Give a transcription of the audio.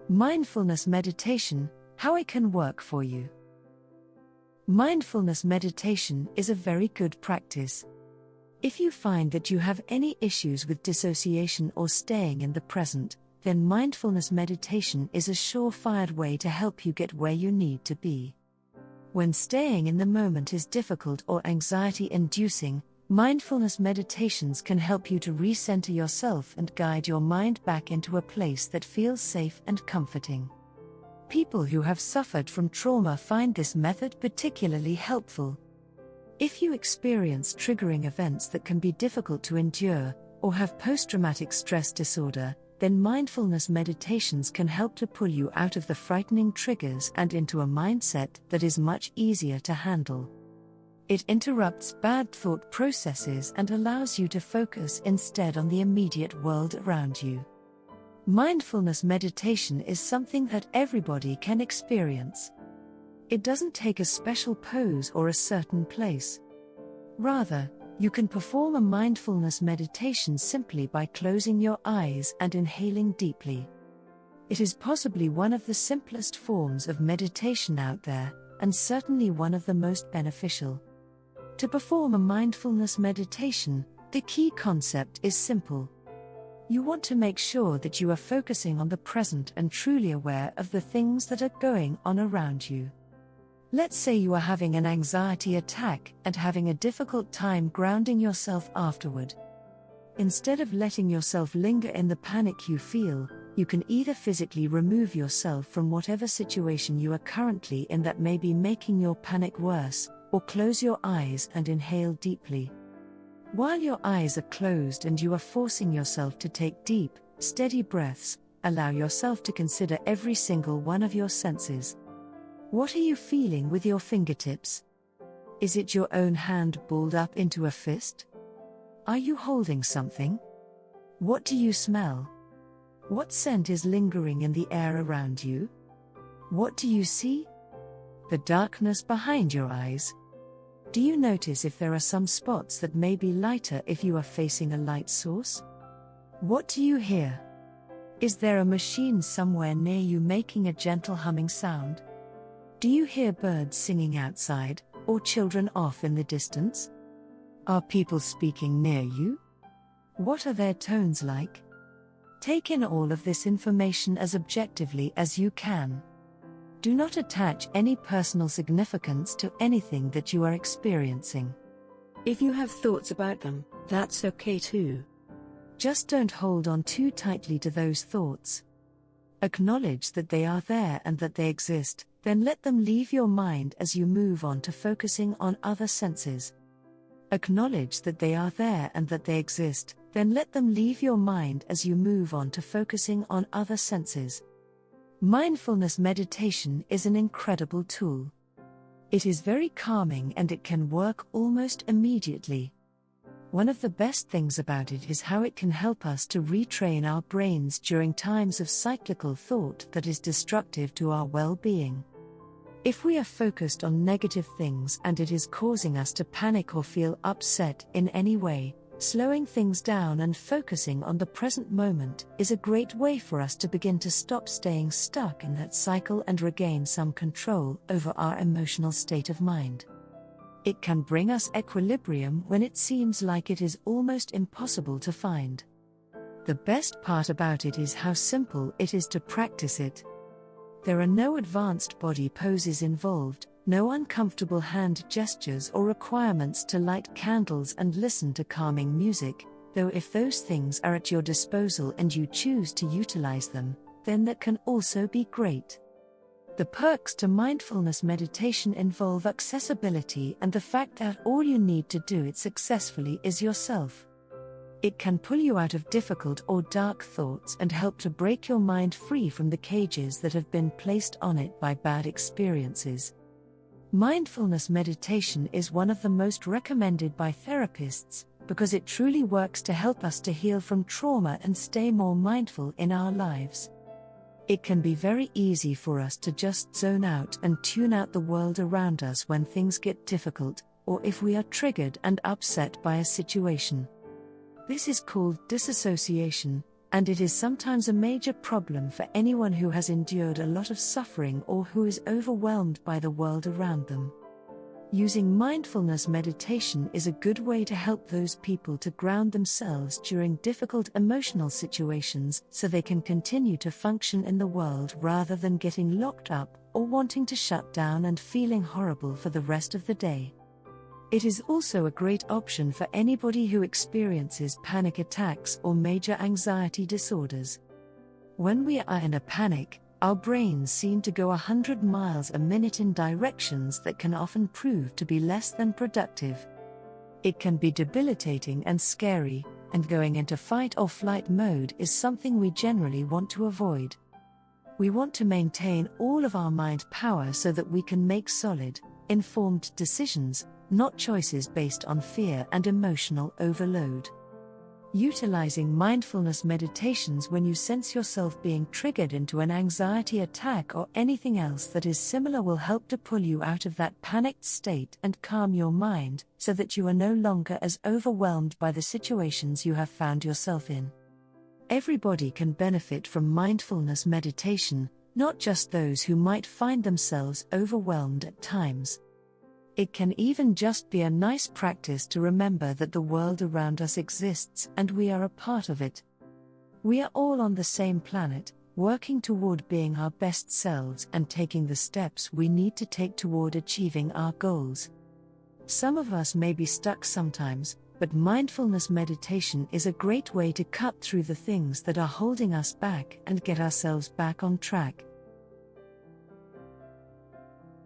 Mindfulness meditation, how it can work for you. Mindfulness meditation is a very good practice. If you find that you have any issues with dissociation or staying in the present, then mindfulness meditation is a surefire way to help you get where you need to be. When staying in the moment is difficult or anxiety-inducing, mindfulness meditations can help you to recenter yourself and guide your mind back into a place that feels safe and comforting. People who have suffered from trauma find this method particularly helpful. If you experience triggering events that can be difficult to endure, or have post-traumatic stress disorder, then mindfulness meditations can help to pull you out of the frightening triggers and into a mindset that is much easier to handle. It interrupts bad thought processes and allows you to focus instead on the immediate world around you. Mindfulness meditation is something that everybody can experience. It doesn't take a special pose or a certain place. Rather, you can perform a mindfulness meditation simply by closing your eyes and inhaling deeply. It is possibly one of the simplest forms of meditation out there, and certainly one of the most beneficial. To perform a mindfulness meditation, the key concept is simple. You want to make sure that you are focusing on the present and truly aware of the things that are going on around you. Let's say you are having an anxiety attack and having a difficult time grounding yourself afterward. Instead of letting yourself linger in the panic you feel, you can either physically remove yourself from whatever situation you are currently in that may be making your panic worse, or close your eyes and inhale deeply. While your eyes are closed and you are forcing yourself to take deep, steady breaths, allow yourself to consider every single one of your senses. What are you feeling with your fingertips? Is it your own hand balled up into a fist? Are you holding something? What do you smell? What scent is lingering in the air around you? What do you see? The darkness behind your eyes. Do you notice if there are some spots that may be lighter if you are facing a light source? What do you hear? Is there a machine somewhere near you making a gentle humming sound? Do you hear birds singing outside, or children off in the distance? Are people speaking near you? What are their tones like? Take in all of this information as objectively as you can. Do not attach any personal significance to anything that you are experiencing. If you have thoughts about them, that's okay too. Just don't hold on too tightly to those thoughts. Acknowledge that they are there and that they exist, then let them leave your mind as you move on to focusing on other senses. Acknowledge that they are there and that they exist, then let them leave your mind as you move on to focusing on other senses. Mindfulness meditation is an incredible tool. It is very calming and it can work almost immediately. One of the best things about it is how it can help us to retrain our brains during times of cyclical thought that is destructive to our well-being. If we are focused on negative things and it is causing us to panic or feel upset in any way, slowing things down and focusing on the present moment is a great way for us to begin to stop staying stuck in that cycle and regain some control over our emotional state of mind. It can bring us equilibrium when it seems like it is almost impossible to find. The best part about it is how simple it is to practice it. There are no advanced body poses involved, no uncomfortable hand gestures or requirements to light candles and listen to calming music, though if those things are at your disposal and you choose to utilize them, then that can also be great. The perks to mindfulness meditation involve accessibility and the fact that all you need to do it successfully is yourself. It can pull you out of difficult or dark thoughts and help to break your mind free from the cages that have been placed on it by bad experiences. Mindfulness meditation is one of the most recommended by therapists because it truly works to help us to heal from trauma and stay more mindful in our lives. It can be very easy for us to just zone out and tune out the world around us when things get difficult, or if we are triggered and upset by a situation. This is called disassociation, and it is sometimes a major problem for anyone who has endured a lot of suffering or who is overwhelmed by the world around them. Using mindfulness meditation is a good way to help those people to ground themselves during difficult emotional situations so they can continue to function in the world rather than getting locked up or wanting to shut down and feeling horrible for the rest of the day. It is also a great option for anybody who experiences panic attacks or major anxiety disorders. When we are in a panic, our brains seem to go 100 miles a minute in directions that can often prove to be less than productive. It can be debilitating and scary, and going into fight or flight mode is something we generally want to avoid. We want to maintain all of our mind power so that we can make solid, informed decisions, not choices based on fear and emotional overload. Utilizing mindfulness meditations when you sense yourself being triggered into an anxiety attack or anything else that is similar will help to pull you out of that panicked state and calm your mind so that you are no longer as overwhelmed by the situations you have found yourself in. Everybody can benefit from mindfulness meditation, not just those who might find themselves overwhelmed at times. It can even just be a nice practice to remember that the world around us exists and we are a part of it. We are all on the same planet, working toward being our best selves and taking the steps we need to take toward achieving our goals. Some of us may be stuck sometimes, but mindfulness meditation is a great way to cut through the things that are holding us back and get ourselves back on track.